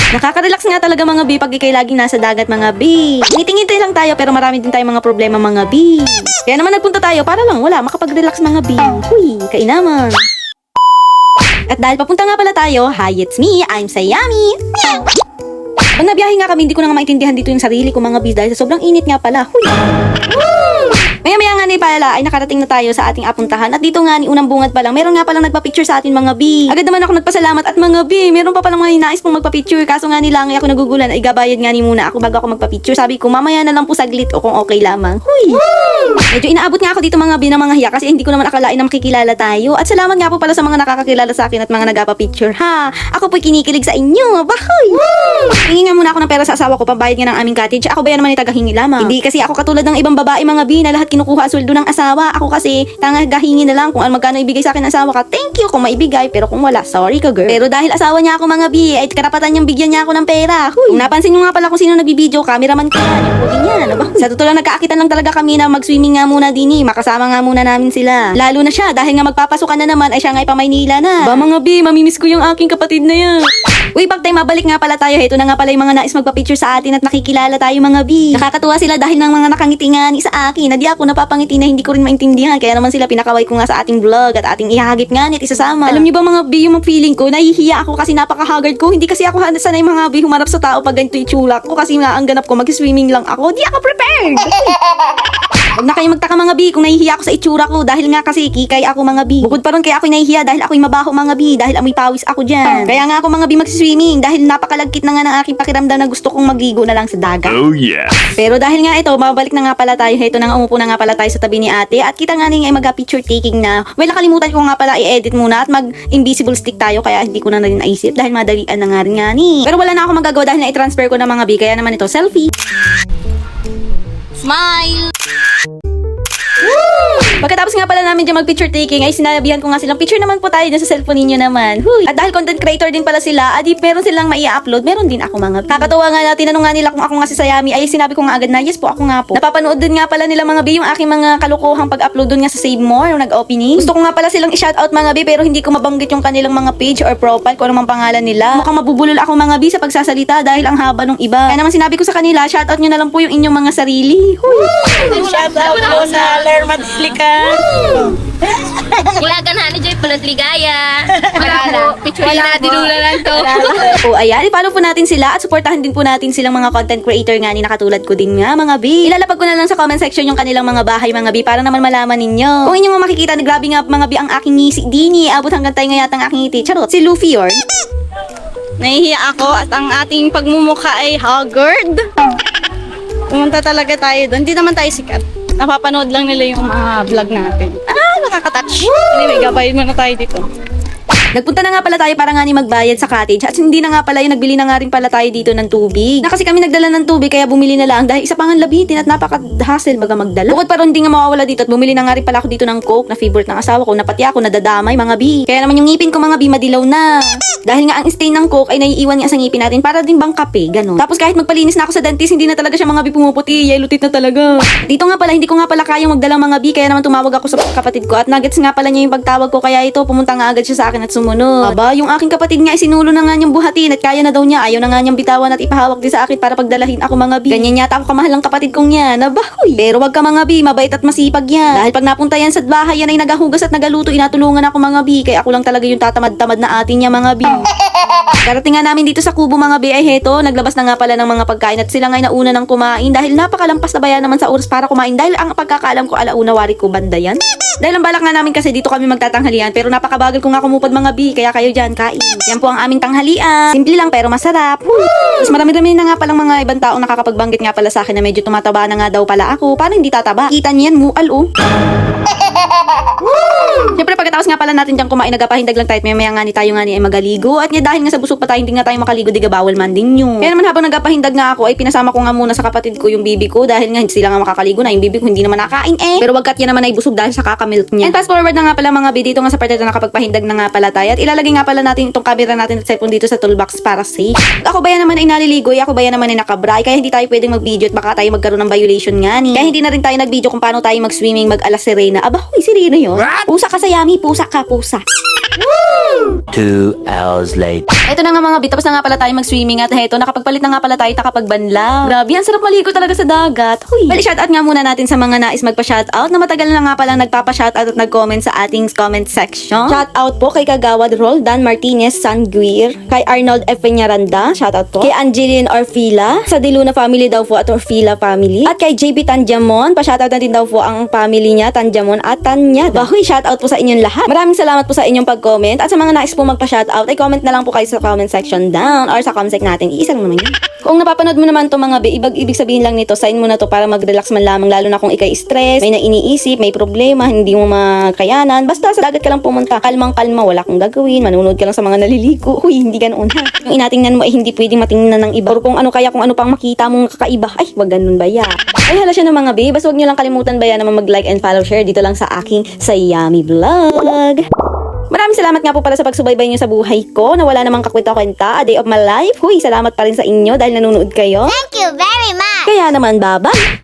Nakaka-relax nga talaga mga B pag ikay laging nasa dagat mga B. Ngiti-ngiti lang tayo pero marami din tayong mga problema mga B. Kaya naman nagpunta tayo para lang wala makapag-relax mga B. Huy, kainaman. At dahil papunta nga pala tayo, hi, it's me, I'm Sayami. Pag nabiyahe nga kami, hindi ko na nga maintindihan dito yung sarili ko mga B dahil sa sobrang init nga pala. Huy. Maya-maya nga ni pala ay nakarating na tayo sa ating apuntahan at dito nga ni unang bungad pa lang meron nga palang nagpa-picture sa atin mga B. Agad naman ako nagpasalamat at mga B, meron pa palang mga nais pong magpa-picture kaso nga nila ako nagugulan ay gabayad nga ni muna ako bago ako magpa-picture. Sabi ko mamaya na lang po saglit o kung okay lamang. Huy. Medyo inaabot nga ako dito mga B ng mga hiya kasi hindi ko naman akalain na makikilala tayo at salamat nga po pala sa mga nakakakilala sa akin at mga nagpa-picture ha. Ako po'y kinikilig sa inyo. Bahoy! Hingi nga muna ako ng pera sa asawa ko pambayad nga ng aming cottage. Ako ba yan naman itagahingi lamang? Hindi kasi ako katulad ng ibang babae mga B na lahat kinukuha ang sweldo ng asawa. Ako kasi gahingi na lang kung magkano ibigay sa akin ng asawa ka. Thank you kung maibigay pero kung wala, sorry ka girl. Pero dahil asawa niya ako mga B, ay karapatan niyang bigyan niya ako ng pera. Huy. Kung napansin niyo nga pala kung sino nagbibideo, cameraman ko yan. Yung puti niya, ano ba? Sa totoo lang nagkaakitan lang talaga kami na mag-swimming nga muna din makasama nga muna namin sila. Lalo na siya dahil nga magpapasukan na naman ay siya nga pa Maynila na. Ba mga B, mamimiss ko yung aking kapatid na yan. Uy, pag tayo mabalik nga pala tayo, ito na nga pala yung mga nais magpa-picture sa atin at nakikilala tayo mga B. Nakakatuwa sila dahil ng mga nakangiti nga ni sa akin. Hindi ako napapangiti na hindi ko rin maintindihan. Kaya naman sila pinakaway ko nga sa ating vlog at ating ihahagip nga nit isasama. Alam niyo ba mga B, yung feeling ko, nahihiya ako kasi napaka-haggard ko. Hindi kasi ako sanay mga B humarap sa tao pag ganito yung tsura ko kasi nga ang ganap ko mag-swimming lang ako. Di ako prepared. Huwag na kayo magtaka mga B kung nahihiya ako sa itsura ko dahil nga kasi kikay ako mga B. Bukod pa ron kaya ako'y nahihiya dahil ako'y mabaho mga B dahil amoy pawis ako dyan. Kaya nga ako mga B mag-swimming dahil napakalagkit na nga ng aking pakiramdam na gusto kong magigo na lang sa dagat. Oh yeah. Pero dahil nga ito, mabalik na nga pala tayo. Ito na nga umupo na nga pala tayo sa tabi ni ate at kita nga nga mag-picture taking na. Well, nakalimutan ko nga pala i-edit muna at mag-invisible stick tayo kaya hindi ko na rin naisip dahil madalian na nga rin nga ni. Pero wala na ako magagawa dahil na-transfer ko na mga B kaya naman ito selfie. Smile! Pagkatapos nga pala namin dyan mag-picture taking ay sinabihan ko nga silang picture naman po tayo dyan sa cellphone ninyo naman. Huy. At dahil content creator din pala sila, adi meron silang maia-upload, meron din ako mga. Kakatawa nga na, tinanong nga nila kung ako nga si Sayami, ay sinabi ko nga agad na yes po, ako nga po. Napapanood din nga pala nila mga B yung aking mga kalukuhang pag-upload dun nga sa Save More, yung nag-opening. Gusto ko nga pala silang i-shoutout mga B pero hindi ko mabanggit yung kanilang mga page or profile kung anong pangalan nila. Mukhang mabubulol ako mga B sa pagsasalita dahil ang haba nung iba. Kaya naman sinabi ko sa kanila, shoutout nyo na lang po yung inyong mga sarili. Huy. Shoutout po sa Lermat Likan. Ilagan na ni Joy Pulat Ligaya. Picture na dinula lang to. O ayan, i-follow po natin sila at supportahan din po natin silang mga content creator nga ni nakatulad ko din nga mga B. Ilalapag ko na lang sa comment section yung kanilang mga bahay mga B para naman malaman ninyo. Kung inyong makikita na grabe nga mga B ang aking ngisi dini. Abot hanggang tayo nga yata ang aking ngiti. Charot, si Luffy or Nahihiya ako at ang ating pagmumukha ay haggard. Pumunta talaga tayo doon. Hindi naman tayo sikat. Napapanood lang nila yung mga vlog natin. Nakaka-touch. Anyway, gabay muna tayo dito. nagpunta na nga pala tayo para nga ni magbayad sa cottage at hindi na nga pala yung nagbili na nga rin pala tayo dito ng tubig. Na kasi kami nagdala ng tubig kaya bumili na lang dahil isa pang labitin at napaka-hassle baga magdala. Bukod pa ron di nga mawawala dito at bumili na nga rin pala ako dito ng Coke na favorite ng asawa ko na pati ako nadadamay mga B. Kaya naman yung ngipin ko mga B madilaw na. Dahil nga ang stain ng Coke ay naiiwan nga sa ngipin natin para din bang kape, ganun. Tapos kahit magpalinis na ako sa dentist hindi na talaga siya mga B pumuputi, yellow teeth na talaga. Dito nga pala hindi ko nga pala kayang magdala mga B kaya naman tumawag ako sa kapatid ko at nuggets nga pala niya yung pagtawag ko kaya ito pumunta nga agad siya sa akin at sumunod. Aba, yung aking kapatid nga isinulo na nga niyang buhatin at kaya na daw niya, ayaw na nga niyang bitawan at ipahawak din sa akin para pagdalahin ako mga B. Ganyan yata ako kamahal ng kapatid kong yan. Aba, huy. Pero wag ka mga B, mabait at masipag yan. Dahil pag napunta yan sa bahay yan ay nagahugas at nagaluto, inatulungan ako mga B. Kaya ako lang talaga yung tatamad-tamad na atin niya mga B. Karating nga namin dito sa kubo mga B ay heto, naglabas na nga pala ng mga pagkain at sila nga ay nauna ng kumain dahil napakalampas na bayan naman sa oras para kumain dahil ang pagkakaalam ko alauna wari ko banda yan. Dahil ang balak nga namin kasi dito kami magtatanghalian pero napakabagal ko nga kumupad mga B kaya kayo dyan kain. Yan po ang aming tanghalian. Simple lang pero masarap. Tapos marami-rami na nga palang mga ibang taong nakakapagbanggit nga pala sa akin na medyo tumataba na nga daw pala ako. Paano hindi tataba? Kita niyan mual oh. Siyempre pagkatapos nga pala natin dyan kumain nagapahindag lang tayo maya nga ni tayo nga ni ay magaligo at dahil nga sa busog pa tayo hindi nga tayo makaligo diga bawal man din yun. Kaya naman habang nagapahindag nga ako ay pinasama ko nga muna sa kapatid ko yung bibi ko dahil nga sila nga makakaligo na yung bibi ko hindi naman nakain pero wagkat yan naman ay busog dahil sa kakamilk niya. And fast forward na nga pala mga bi dito nga sa part na nakapagpahindag na nga pala tayo at ilalagay nga pala natin itong camera natin at cellphone dito sa toolbox para safe. Ako ba yan naman ay naliligo ako ba yan naman ay nakabray kaya hindi tayo pwedeng mag-video at baka tayo magkaroon ng violation nga ni. Kaya hindi na rin tayo nag-video kung paano tayo mag-swimming mag-alas sirena. Aba, huy, sirena yun? Pusa ka Sayami, pusa ka, pusa. 2 hours later. Ito na nga mga B, tapos na nga pala tayo mag-swimming at heto, nakapagpalit na nga pala tayo nakapagbanlaw. Grabe, ang sarap maligo talaga sa dagat. Huy. Well, shoutout nga muna natin sa mga nais magpa-shoutout na matagal na nga palang nagpapa-shoutout at nag-comment sa ating comment section. Shoutout po kay Kagawad Roldan Martinez Sanguir, kay Arnold F. Peñaranda, shoutout po. Kay Angeline Orfila, sa Diluna family daw po at Orfila family. At kay JB Tanjamon, pa-shoutout natin daw po ang family niya, Tanjamon at Tanya. Bahoy, shoutout po sa inyong lahat. Maraming salamat po sa inyong pag-comment at sa mga nais po magpa-shoutout ay comment na lang po kayo sa comment section down or sa comment section natin. Iisa lang naman yun. Kung napapanood mo naman to mga be, ibig sabihin lang nito, sign mo na to para mag-relax man lamang, lalo na kung ikay stress, may iniisip, may problema, hindi mo makayanan. Basta sa dagat ka lang pumunta, kalmang-kalma, wala kang gagawin, manunood ka lang sa mga naliligo. Uy, hindi ganoon ha. Yung inatingnan mo ay hindi pwedeng matingnan ng iba. Or kung ano kaya, kung ano pang makita mong kakaiba, ay, wag ganun ba ya? Ay, hala siya ng mga be, basta wag nyo lang kalimutan ba ya naman mag-like and follow, share dito lang sa aking Sayami Vlog. Maraming salamat nga po pala sa pagsubaybay nyo sa buhay ko na wala namang kakwenta-kwenta, a day of my life. Huy, salamat pa rin sa inyo dahil nanonood kayo. Thank you very much. Kaya naman, bye-bye!